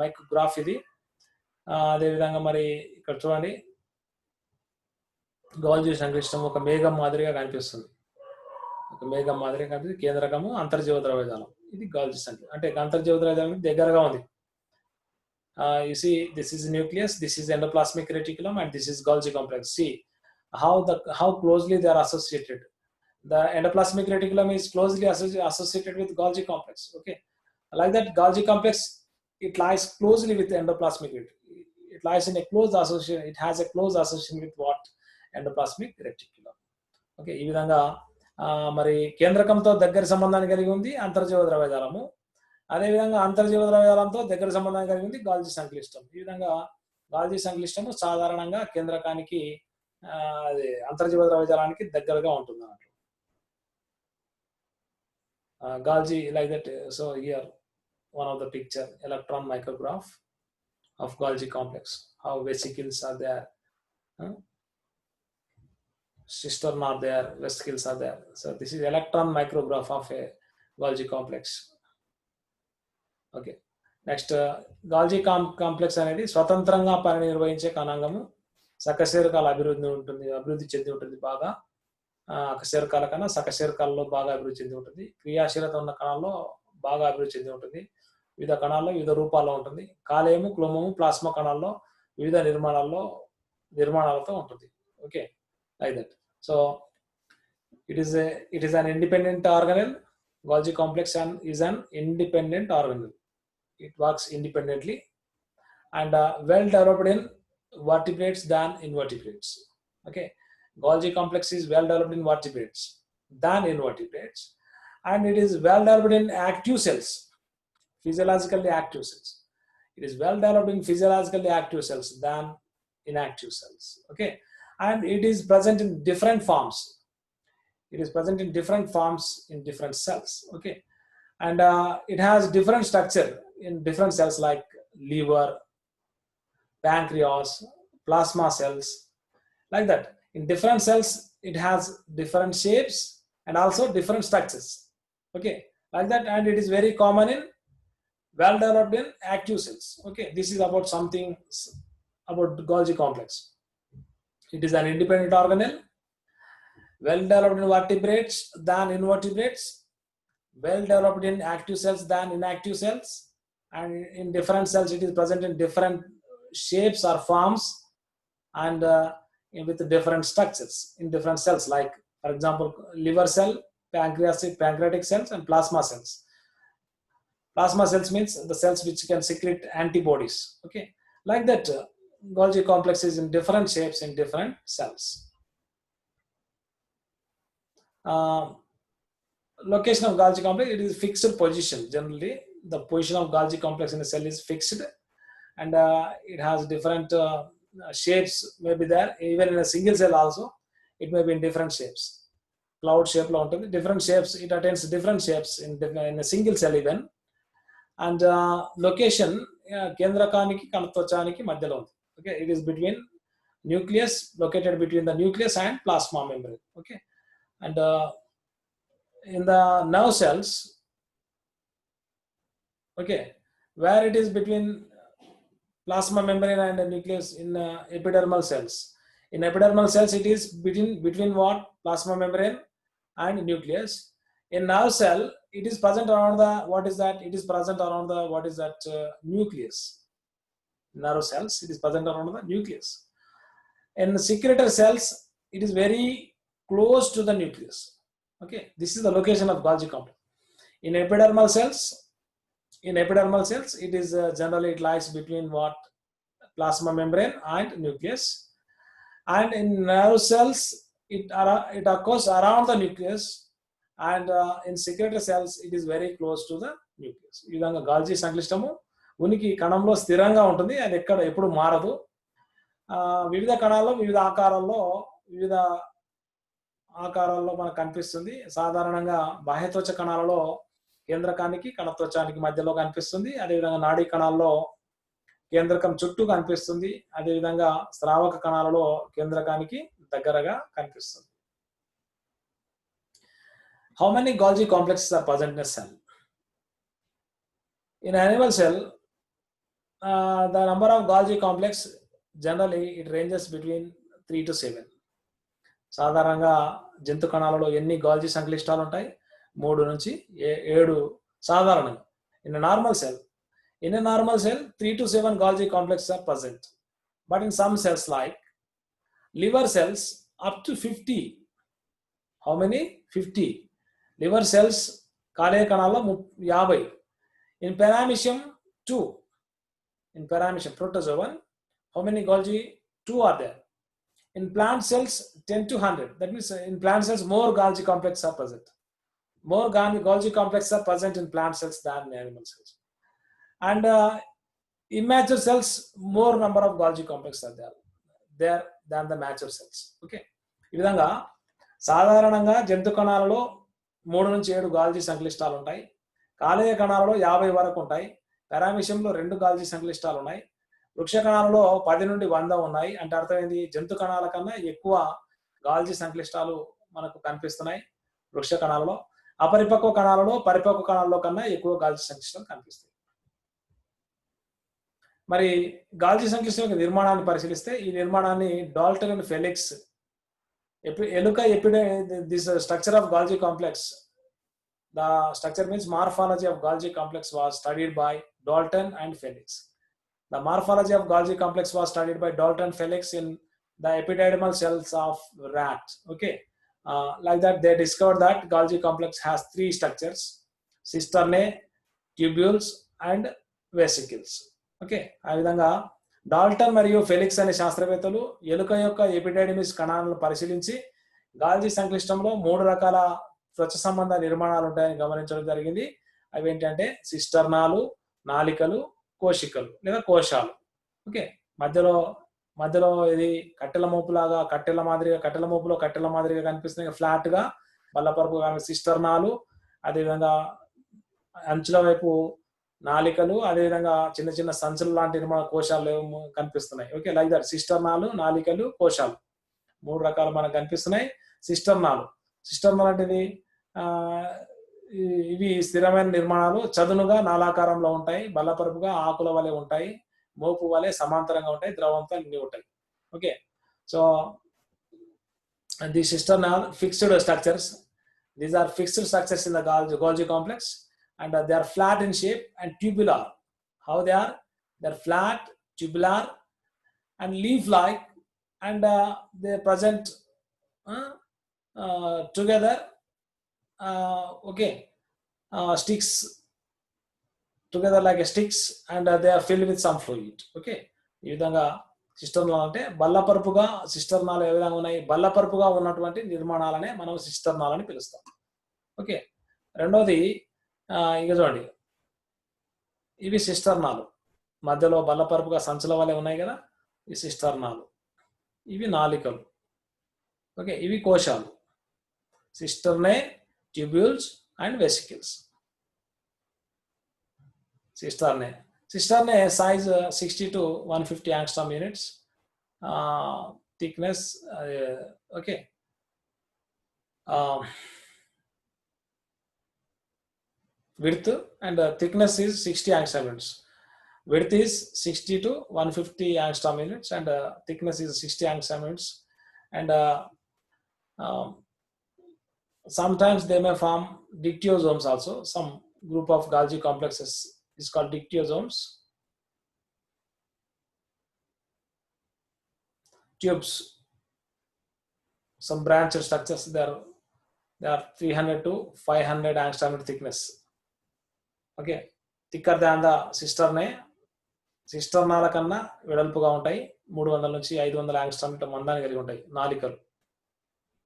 మైక్రోగ్రాఫ్ ఇది. అదేవిధంగా మరి ఇక్కడ చూడండి, Golgi సంక్లిష్టం ఒక మేఘం మాదిరిగా కనిపిస్తుంది. కేంద్రకము అంతర్జీవ ద్రవ్యజాలం. ఇది Golgi సంక్లిష్టం అంటే అంతర్జీవ ద్రవ్యజాలం దగ్గరగా ఉంది. You see, this is nucleus, this is endoplasmic reticulum, and this is Golgi complex. See how closely they are associated. The endoplasmic reticulum is closely associated with Golgi complex. Okay, like that Golgi complex, it lies closely with the endoplasmic reticulum. It lies in a close association. It has a close association with what? Endoplasmic reticulum. Okay, ఈ విధంగా మరి కేంద్రకంతో దగ్గర సంబంధాన్ని కలిగి ఉంది అంతర్జీవ ద్రవ్యజాలము. అదేవిధంగా అంతర్జీవ ద్రవ్యజాలంతో దగ్గర సంబంధాన్ని కలిగి ఉంది Golgi సంక్లిష్టం. ఈ విధంగా Golgi సంక్లిష్టము సాధారణంగా కేంద్రకానికి అంతర్జీవ ద్రవ్యజాలానికి దగ్గరగా ఉంటుంది అన్నట్టు. Golgi like that. So here one of the picture, electron micrograph of Golgi complex, how vesicles are there. cistern are there, vesicles are there. So this is electron micrograph of a Golgi complex. Okay. Next Golgi complex అనేది స్వతంత్రంగా పనినిర్వహించే కణాంగము. సకశేరుకాల అభివృద్ధి చెంది ఉంటుంది బాగా. అకశేరుకాల కన్నా సకశేరుకాలలో బాగా అభివృద్ధి చెంది ఉంటుంది. క్రియాశీలత ఉన్న కణాల్లో బాగా అభివృద్ధి చెంది ఉంటుంది. వివిధ కణాల్లో వివిధ రూపాల్లో ఉంటుంది. కాలేయము, క్లోమము, ప్లాస్మా కణాల్లో వివిధ నిర్మాణాలతో ఉంటుంది. Okay, like that. So it is an independent organelle. Golgi complex is an independent organelle. It works independently and well developed in vertebrates than invertebrates. Okay, Golgi complex is well developed in vertebrates than invertebrates, and it is well developed in active cells, physiologically active cells. It is well developed in physiologically active cells than inactive cells. Okay, and it is present in different forms. It is present in different forms in different cells. Okay, and it has different structure in different cells like liver, pancreas, plasma cells, like that. In different cells it has different shapes and also different structures. Okay, like that. And it is very common in well developed in active cells. Okay, this is about something about Golgi complex. It is an independent organelle, well developed in vertebrates than invertebrates, well developed in active cells than inactive cells, and in different cells it is present in different shapes or forms and with different structures in different cells, like for example liver cell, pancreatic cells, and plasma cells. Plasma cells means the cells which can secrete antibodies. Okay, like that. Golgi complex is in different shapes in different cells. Location of Golgi complex, it is fixed position. Generally the position of Golgi complex in a cell is fixed, and it has different shapes may be there. Even in a single cell also it may be in different shapes. Cloud shape lo untundi, different shapes. It attains different shapes in a single cell even. And location kendrakaniki kanatvachaనికి మధ్యలో ఉంది. Okay, it is between nucleus, located between the nucleus and plasma membrane. Okay, and in the nerve cells, okay, where it is between plasma membrane and the nucleus, in epidermal cells. In epidermal cells it is between what? Plasma membrane and nucleus. In nerve cell it is present around the, what is that? It is present around the, what is that? Nucleus. Nerve cells, it is present around the nucleus. In secretory cells it is very close to the nucleus. Okay, this is the location of Golgi complex. In epidermal cells it is generally it lies between what? Plasma membrane and nucleus. And in nerve cells it occurs around the nucleus, and in secretory cells it is very close to the nucleus. ఈ విధంగా గాల్జీ సంక్లిష్టము ఉనికి కణంలో స్థిరంగా ఉంటుంది, అది ఎప్పుడు మారదు. వివిధ కణాల్లో వివిధ ఆకారాల్లో మనకు కనిపిస్తుంది. సాధారణంగా బాహ్యత్వచ కణాలలో కేంద్రకానికి కణత్వచానికి మధ్యలో కనిపిస్తుంది. అదేవిధంగా నాడీ కణాల్లో కేంద్రకం చుట్టూ కనిపిస్తుంది. అదేవిధంగా స్రావక కణాలలో కేంద్రకానికి దగ్గరగా కనిపిస్తుంది. How many Golgi complexes are present in a cell? In animal cell, the number of Golgi complex generally it ranges between 3 to 7. సాధారణంగా జంతు కణాలలో ఎన్ని గాల్జీ సంక్లిష్టాలు ఉంటాయి? 3 నుంచి 7 సాధారణంగా. In a normal cell 3 to 7 Golgi complexes are present, but in some cells like liver cells up to 50. How many? 50 liver cells కాలేయ కణాల్లో 50. In paramecium 2. In paramecium protozoan, how many Golgi? 2 are there. In plant cells 10 to 100. That means in plant cells more Golgi complexes are present. More Golgi complexes are present in plant cells than in animal cells. And immature cells, more number of Golgi complexes are there than the mature cells. Okay, ఈ విధంగా సాధారణంగా జంతు కణాలలో 3 నుంచి 7 గాల్జీ సంక్లిష్టాలు ఉంటాయి. కాలేయ కణాలలో 50 వరకు ఉంటాయి. పారామిషియంలో 2 గాల్జీ సంక్లిష్టాలు ఉన్నాయి. వృక్ష కణాలలో 10 నుండి 100 ఉన్నాయి. అంటే అర్థమైంది, జంతు కణాల కన్నా ఎక్కువ గాల్జీ సంక్లిష్టాలు మనకు కనిపిస్తున్నాయి వృక్ష కణాలలో. అపరిపక్వ కణాలలో పరిపక్వ కణాలలో కన్నా ఎక్కువ గాల్జీ సంక్లిష్టాలు కనిపిస్తాయి. మరి గాల్జీ సంక్లిష్టం యొక్క నిర్మాణాన్ని పరిశీలిస్తే ఈ నిర్మాణాన్ని డాల్టన్ అండ్ ఫెలిక్స్ ఎలుక this structure of Golgi complex, the structure means morphology of Golgi complex was studied by Dalton and Felix. The morphology of Golgi complex was studied by Dalton and Felix in the epididymal cells of rat. Okay, like that they discovered that Golgi complex has three structures: cisternae, tubules and vesicles. Okay, ఆ విధంగా Dalton మరియు Felix అనే శాస్త్రవేత్తలు ఎలుక యొక్క epididymis కణాలను పరిశీలించి గాల్జీ సంక్లిష్టంలో 3 రకాల త్వచ సంబంధ నిర్మాణాలు ఉంటాయని గమనించడం జరిగింది. అవి ఏంటంటే సిస్టర్నాలు, నాలికలు, కోశికలు లేదా కోశాలు. ఓకే, మధ్యలో ఇది కట్టెల మోపులాగా కట్టెల మాదిరిగా కనిపిస్తున్నాయి, ఫ్లాట్ గా బల్లపరుపు సిస్టర్నాలు, అదేవిధంగా అంచుల వైపు నాలికలు, అదేవిధంగా చిన్న చిన్న సంచులు లాంటి నిర్మాణ కోశాలు కనిపిస్తున్నాయి. ఓకే, లైక్ దట్ సిస్టర్నాలు, నాలికలు, కోశాలు 3 రకాలు మనకు కనిపిస్తున్నాయి. సిస్టర్నాలు అంటే ఇవి స్థిరమైన నిర్మాణాలు, చదునుగా నాళాకారంలో ఉంటాయి, బల్లపరుపుగా ఆకుల వలె ఉంటాయి, మోపు వలె సమాంతరంగా ఉంటాయి, ద్రవంతో నిండి ఉంటాయి. Okay, so the cisternal fixed structures, these are fixed structures in the Golgi complex. And they are flat in shape and tubular. How they are? They are flat, tubular, and leaf-like, and they present together. Okay, sticks together like sticks, and they are filled with some fluid. Okay, ఈ విధంగా సిస్టర్నాల్ అంటే బల్లపరుపుగా సిస్టర్నాలు ఏ విధంగా ఉన్నాయి, బల్లపరుపుగా ఉన్నటువంటి నిర్మాణాలనే మనం సిస్టర్నాల్ అని పిలుస్తాం. Okay, రెండోది ఇక చూడండి, ఇవి సిస్టర్నాలు, మధ్యలో బల్లపరుపుగా సంచుల వలె ఉన్నాయి కదా, ఈ సిస్టర్నాలు. ఇవి నాలికలు. ఓకే, ఇవి కోశాలు, cisternae, tubules and vesicles. Cisternae size 60 to 150 angstrom units, thickness. Okay, width and thickness is 60 angstrom units. Width is 60 to 150 angstrom units and thickness is 60 angstrom units. And sometimes they may form dictyosomes also. Some group of Golgi complexes is called dictyosomes. Tubes, some branched structures, they are 300 to 500 angstrom unit thickness. Okay, thicker than the సిస్టర్నాల కన్నా వెడల్పుగా ఉంటాయి, 300 నుంచి 500 angstrom మందాన్ని కలిగి ఉంటాయి నాలికలు.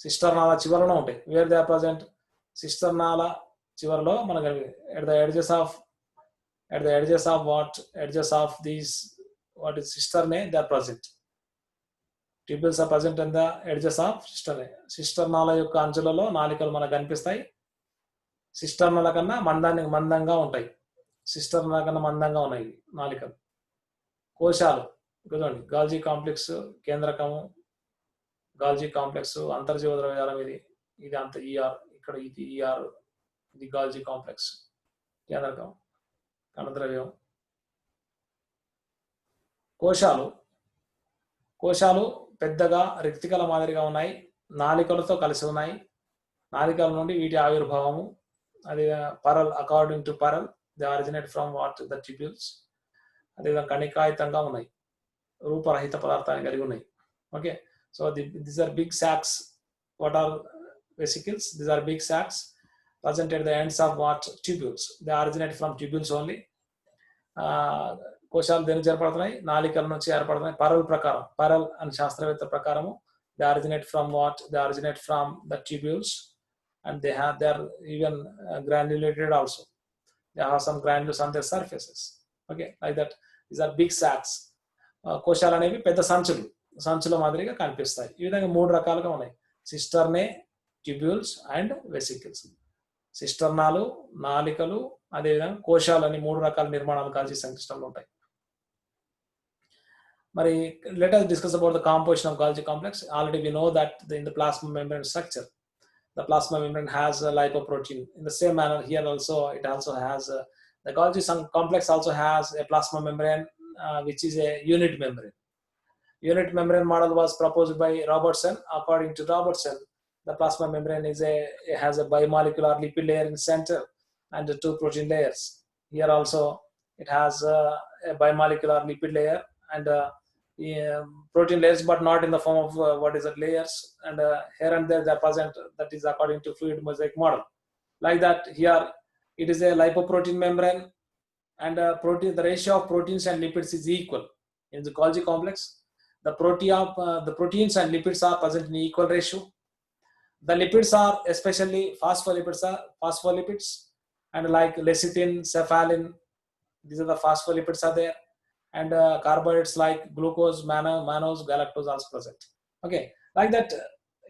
సిస్టర్నాల చివరలో ఉంటాయి. వేర్ దే ఆర్ ప్రజెంట్, సిస్టర్నాల చివరలో మనకు at the edges of these what is cisternae they are present. Tubules are present in the edges of cisternae. సిస్టర్నాల యొక్క అంచులలో నాలికలు మనకు కనిపిస్తాయి. సిస్టర్నాల కన్నా మందంగా ఉంటాయి, సిస్టర్నాల కన్నా మందంగా ఉన్నాయి నాలికలు. కోశాలు చూడండి, గాల్జీ కాంప్లెక్స్ కేంద్రకము, గాల్జీ కాంప్లెక్స్ అంతర్జీవ ద్రవ్యజాలం, ఇది అంత ఈఆర్, ఇక్కడ ఇది ఈఆర్, ఇది గాల్జీ కాంప్లెక్స్ కేంద్రకం, కణద్రవ్యం. కోశాలు పెద్దగా రిక్తికల మాదిరిగా ఉన్నాయి, నాలికలతో కలిసి ఉన్నాయి. నాలికల నుండి వీటి ఆవిర్భావము, అది పరల్, అకార్డింగ్ టు పరల్ they originate from what the tubules. అదేవిధంగా కణికాయుతంగా ఉన్నాయి, రూపరహిత పదార్థాన్ని కలిగి ఉన్నాయి. Okay, so these are big sacs. What are vesicles? These are big sacs present at the ends of what tubules. They originate from tubules only. కోశాలు దేనికి ఏర్పడుతున్నాయి? నాలికల నుంచి ఏర్పడుతున్నాయి. పరల్ ప్రకారం, పరల్ అని శాస్త్రవేత్త ప్రకారము they originate from what? They originate from the tubules, and they are even granulated also. They have some granules on their surfaces. Okay, like that. These are big sacs. కోశాలు అనేవి పెద్ద సంచుల మాదిరిగా కనిపిస్తాయి. ఈ విధంగా 3 రకాలుగా ఉన్నాయి: సిస్టర్నే, ట్యూబ్యూల్స్ అండ్ వెసికిల్స్. సిస్టర్నాలు, నాలికలు, అదేవిధంగా కోశాలు అని 3 రకాల నిర్మాణాలు గాల్జీ సంక్లిష్టంలో ఉంటాయి. Let us discuss about the composition of Golgi complex. Already we know that in the plasma membrane structure, the plasma membrane has a lipoprotein. In the same manner, here also it also has the Golgi complex also has a plasma membrane, which is a unit membrane. Unit membrane model was proposed by Robertson. According to Robertson, the plasma membrane has a bimolecular lipid layer in center and the two protein layers. Here also it has a bimolecular lipid layer and protein layers, but not in the form of layers. And here and there they are present. That is according to fluid mosaic model. Like that, here it is a lipoprotein membrane, and the ratio of proteins and lipids is equal in the Golgi complex. The proteins and lipids are present in equal ratio. The lipids are especially phospholipids, and like lecithin, cephalin, these are the phospholipids are there, and carbohydrates like glucose, mannose, galactose also present. Okay, like that.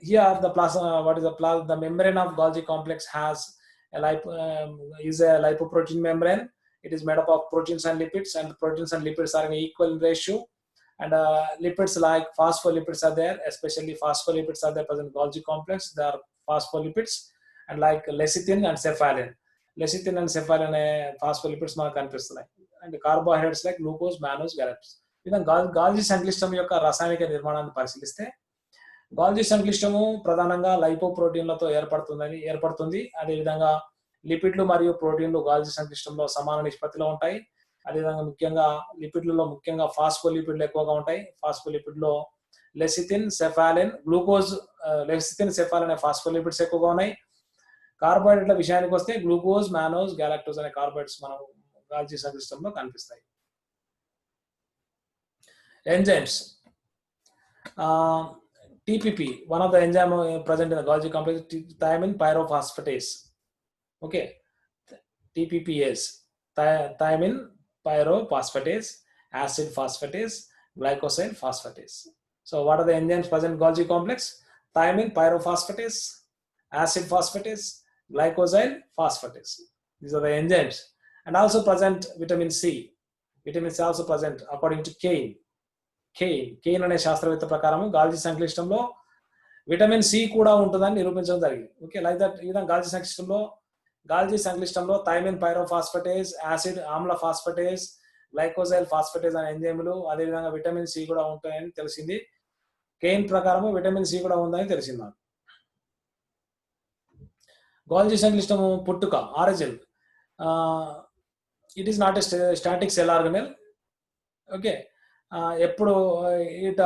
Here the plasma, the membrane of Golgi complex has is a lipoprotein membrane. It is made up of proteins and lipids, and the proteins and lipids are in equal ratio. And lipids like phospholipids are there, especially phospholipids are there present in Golgi complex. They are phospholipids, and like lecithin and cephalin. Lecithin and cephalin phospholipids మనకు కనిపిస్తున్నాయి. And carbohydrates like glucose, mannose, galactose. విధంగా గాల్జీ సంక్లిష్టం యొక్క రాసాయనిక నిర్మాణాన్ని పరిశీలిస్తే గాల్జీ సంక్లిష్టము ప్రధానంగా లైపోప్రోటీన్లతో ఏర్పడుతుంది. అదేవిధంగా లిపిడ్లు మరియు ప్రోటీన్లు గాల్జీ సంక్లిష్టంలో సమాన నిష్పత్తిలో ఉంటాయి. అదేవిధంగా ముఖ్యంగా లిపిడ్లలో ముఖ్యంగా ఫాస్ఫోలిపిడ్లు ఎక్కువగా ఉంటాయి. ఫాస్ఫోలిపిడ్లో lecithin, cephalin, glucose, lecithin, cephalin అనే ఫాస్ఫోలిపిడ్స్ ఎక్కువగా ఉన్నాయి. కార్బోహైడ్రేట్ల విషయానికి వస్తే గ్లూకోజ్, మానోస్, గ్యాలక్టోస్ అనే కార్బోహైడ్రేట్స్ మనం గాల్జీ సంక్లిష్టంలో కనిపిస్తాయి. Enzymes. TPP, one of the enzyme present in the Golgi complex, thiamine pyrophosphatase. Okay, TPPase, thiamine pyrophosphatase, acid phosphatase, glycosyl phosphatase. So what are the enzymes present in Golgi complex? Thiamine pyrophosphatase, acid phosphatase, glycosyl phosphatase. These are the enzymes. And also present vitamin C. Vitamin C also present according to Kane. Kane అనే శాస్త్రవేత్త ప్రకారం గాల్జీ సంక్లిష్టంలో vitamin C కూడా ఉంటుందని నిరూపించడం జరిగింది. Okay, like that. ఈ విధంగా గాల్జీ సంక్లిష్టంలో thymine పైరోఫాస్ఫటేజ్, acid ఆమ్ల ఫాస్ఫటేజ్, గ్లైకోజైల్ ఫాస్ఫటేజ్ అనే ఎంజైములు, అదేవిధంగా విటమిన్ సి కూడా ఉంటాయని తెలిసింది. కేన్ ప్రకారం విటమిన్ సి కూడా ఉందని తెలిసింది. గాల్జీ సంక్లిష్టము పుట్టుక, origin. It is not a static cell organelle. Okay, ఎప్పుడు it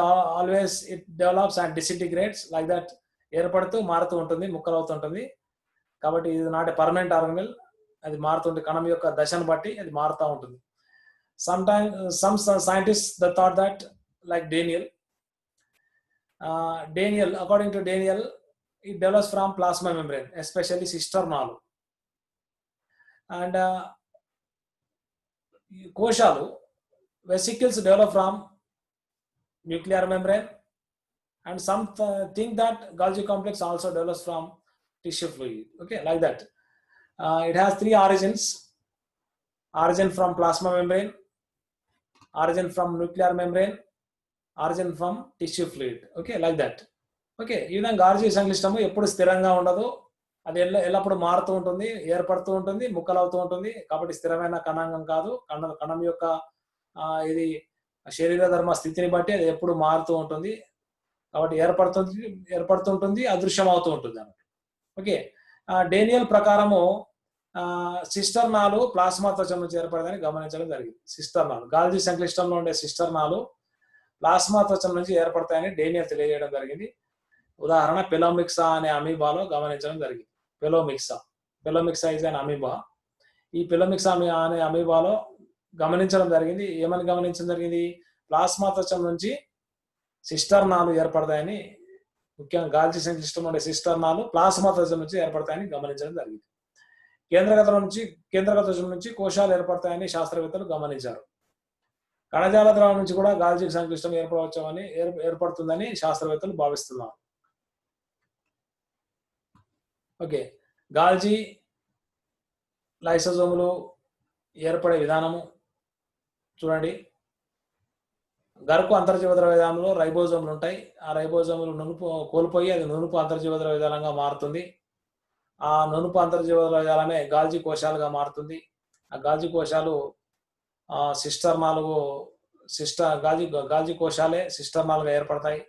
develops and disintegrates, like that. ఏర్పడుతూ మారుతూ ఉంటుంది, ముక్కలు అవుతుంటుంది. కాబట్టి ఇది నాట్ ఎ పర్మనెంట్ ఆర్గనెల్. అది మారుతుంటే కణం యొక్క దశను బట్టి అది మారుతూ ఉంటుంది. Some scientists they thought that, like Daniel, according to Daniel, it develops from plasma membrane, especially cisternal. And కోశాలు, vesicles develop from nuclear membrane, and some think that Golgi complex also develops from tissue fluid. Okay, like that. It has three origins: origin from plasma membrane, origin from nuclear membrane, origin from tissue fluid. Okay, like that. Okay, ఈ విధంగా గాల్జీ సంక్లిష్టము ఎప్పుడు స్థిరంగా ఉండదు. అది ఎల్లప్పుడూ మారుతూ ఉంటుంది, ఏర్పడుతూ ఉంటుంది, ముక్కలు అవుతూ ఉంటుంది. కాబట్టి స్థిరమైన కణాంగం కాదు. కణం యొక్క ఇది శరీర ధర్మ స్థితిని బట్టి అది ఎప్పుడు మారుతూ ఉంటుంది. కాబట్టి ఏర్పడుతుంటుంది, అదృశ్యం అవుతూ ఉంటుంది అన్నమాట. ఓకే, డేనియల్ ప్రకారము సిస్టర్నాలు ప్లాస్మా త్వచం నుంచి ఏర్పడదని గమనించడం జరిగింది. సిస్టర్నాలు, గాల్జీ సంక్లిష్టంలో ఉండే సిస్టర్నాలు ప్లాస్మా త్వచం నుంచి ఏర్పడతాయని డేనియల్ తెలియజేయడం జరిగింది. ఉదాహరణ పెలోమిక్సా అనే అమీబాలో గమనించడం జరిగింది. పెలోమిక్సా ఇస్ అన్ అమీబా. ఈ పెలోమిక్సా అనే అమీబాలో గమనించడం జరిగింది. ఏమని గమనించడం జరిగింది? ప్లాస్మా త్వచం నుంచి సిస్టర్నాలు ఏర్పడతాయని, ముఖ్యంగా గాల్జీ సంక్లిష్టంలో ఉండే సిస్టర్నాలు ప్లాస్మా త్వచం నుంచి ఏర్పడతాయని గమనించడం జరిగింది. కేంద్రక త్వచం నుంచి కోశాలు ఏర్పడతాయని శాస్త్రవేత్తలు గమనించారు. కణజాల ద్రవం నుంచి కూడా గాల్జీ సంక్లిష్టం ఏర్పడుతుందని శాస్త్రవేత్తలు భావిస్తున్నారు. ఓకే, గాల్జీ లైసోజోములు ఏర్పడే విధానము చూడండి. గరుకు అంతర్జీవ ద్రవ్యదానంలో రైబోజోమ్లు ఉంటాయి. ఆ రైబోజోమ్లు నునుపు కోల్పోయి అది నునుపు అంతర్జీవ ద్రవ్యజాలంగా మారుతుంది. ఆ నునుపు అంతర్జీవ ద్రవ్యజాలమే గాల్జీ కోశాలుగా మారుతుంది. ఆ గాల్జీ కోశాలు గాల్జీ కోశాలే సిస్టర్నాలుగా ఏర్పడతాయి.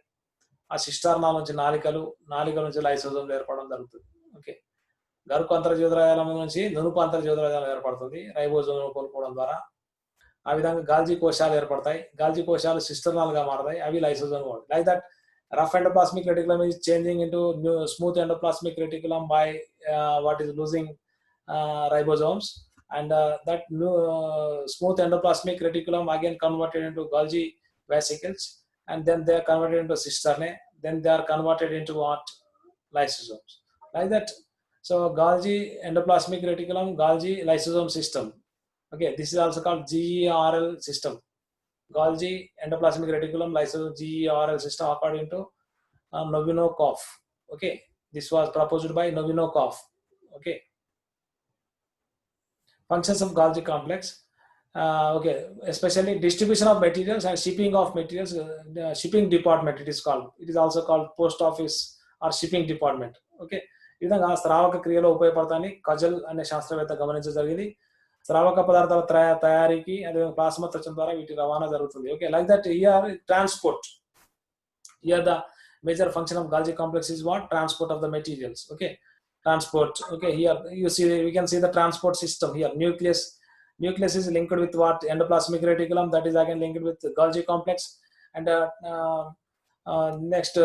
ఆ సిస్టర్నాల నుంచి నాలికల నుంచి లైసోజోమ్లు ఏర్పడడం జరుగుతుంది. ఓకే, గరుకు అంతర్జీవ ద్రవ్యజాలం నుంచి నునుపు అంతర్జీవ ద్రవ్యజాలం ఏర్పడుతుంది రైబోజోమ్లు కోల్పోవడం ద్వారా. ఆ విధంగా గాల్జీ కోశాలు ఏర్పడతాయి. గాల్జీ కోశాలు సిస్టర్నాలుగా మారతాయి, అవి lysosome. Like that rough endoplasmic reticulum is changing into smooth endoplasmic reticulum by what is losing ribosomes, and that smooth endoplasmic reticulum again converted into Golgi vesicles, and then they are converted into cisternae, then they are converted into what? Lysosomes. Like that. So Golgi endoplasmic reticulum, Golgi lysosome system. Okay, this is also called GERL system. Golgi endoplasmic reticulum lysosome GERL system according to Novinokov. Okay, this was proposed by Novinokov. Okay, functions of Golgi complex. Okay, especially distribution of materials and shipping of materials. Shipping department it is called. It is also called post office or shipping department. Okay, ఈ విధంగా స్రావక క్రియలో ఉపయోగపడతాయని కజల్ అనే శాస్త్రవేత్త గమనించడం జరిగింది. స్రావక పదార్థాల తయారీకి అదే ప్లాస్మా త్వచం ద్వారా వీటి రవాణా జరుగుతుంది. Okay, like that here transport. Here the major function of Golgi complex is what? Transport of the materials. Okay, transport. Okay, here you see, we can see the transport system here. Nucleus is linked with what? Endoplasmic reticulum, that is again linked with Golgi complex. And next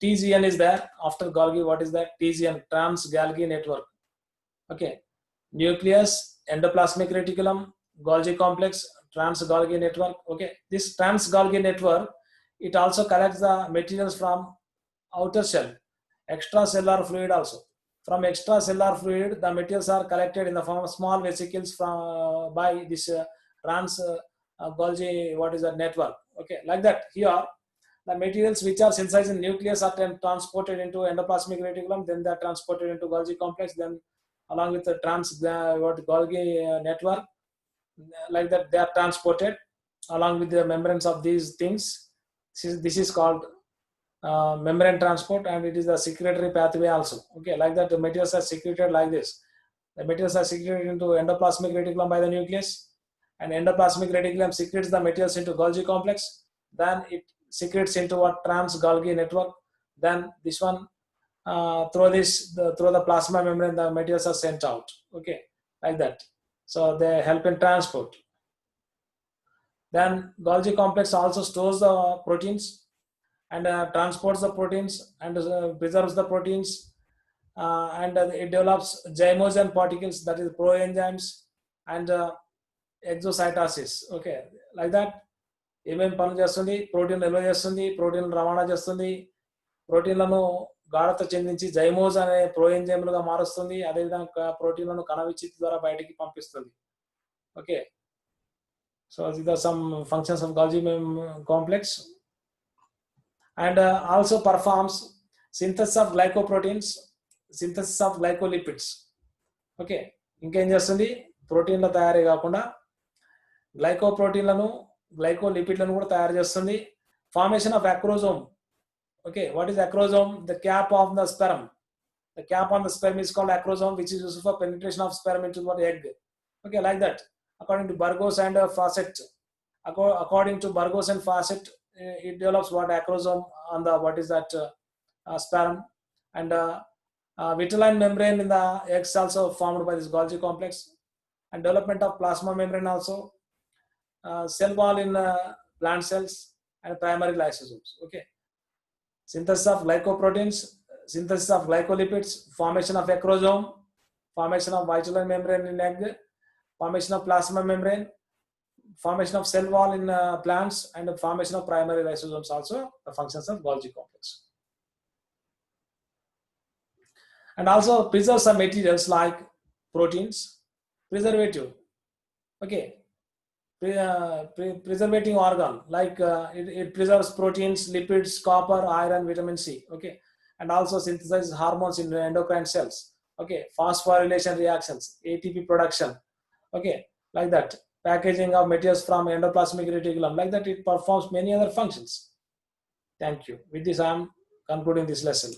TZN is there after Golgi. What is that? TZN, trans Golgi network. Okay, nucleus, endoplasmic reticulum, Golgi complex, trans Golgi network. Okay, this trans Golgi network, it also collects the materials from outer shell, extracellular fluid also. From extracellular fluid, the materials are collected in the form of small vesicles by this trans Golgi, what is that, network. Okay, like that. Here, the materials which are synthesized in nucleus are transported into endoplasmic reticulum, then they are transported into Golgi complex, then along with the Golgi network, like that they are transported along with the membranes of these things. This is called membrane transport, and it is the secretory pathway also. Okay, like that the materials are secreted like this. The materials are secreted into endoplasmic reticulum by the nucleus, and endoplasmic reticulum secretes the materials into Golgi complex, then it secretes into what? Trans Golgi network. Then this one through the plasma membrane, the materials are sent out. Okay, like that. So they help in transport. Then Golgi complex also stores the proteins and transports the proteins and preserves the proteins, and it develops zymogen particles, that is proenzymes, and exocytosis. Okay, like that. ఏమేమి పనులు చేస్తుంది? Protein నిల్వ చేస్తుంది, protein రవాణా చేస్తుంది, ప్రోటీన్లను గాఢత చెందించి జైమోజ్ అనే ప్రోఎంజైమ్లుగా మారుస్తుంది, అదేవిధంగా ప్రోటీన్లను కణ విచ్ఛిత్తి ద్వారా బయటికి పంపిస్తుంది. Okay, so these are some functions of Golgi complex. And also performs synthesis of glycoproteins, synthesis of glycolipids. Okay, ఇంకేం చేస్తుంది? ప్రోటీన్ల తయారీ కాకుండా గ్లైకోప్రోటీన్లను, గ్లైకోలిపిడ్లను కూడా తయారు చేస్తుంది. Formation of acrosome. Okay, what is acrosome? The cap of the sperm. The cap on the sperm is called acrosome, which is used for penetration of sperm into the egg. Okay, like that. According to Burgos and Fawcett, according to Burgos and Fawcett, it develops what? Acrosome on the what is that sperm, and vitelline membrane in the eggs also formed by this Golgi complex, and development of plasma membrane also, cell wall in plant cells, and primary lysosomes. Okay, synthesis of glycoproteins, synthesis of glycolipids, formation of acrosome, formation of vitelline membrane in egg, formation of plasma membrane, formation of cell wall in plants, and the formation of primary lysosomes also the functions of Golgi complex. And also preserves some materials like proteins, preservative. Okay, preservating organ, like it preserves proteins, lipids, copper, iron, vitamin C. Okay, and also synthesizes hormones in endocrine cells. Okay, phosphorylation reactions, ATP production. Okay, like that. packaging of materials from endoplasmic reticulum. Like that, it performs many other functions. Thank you. With this, I am concluding this lesson.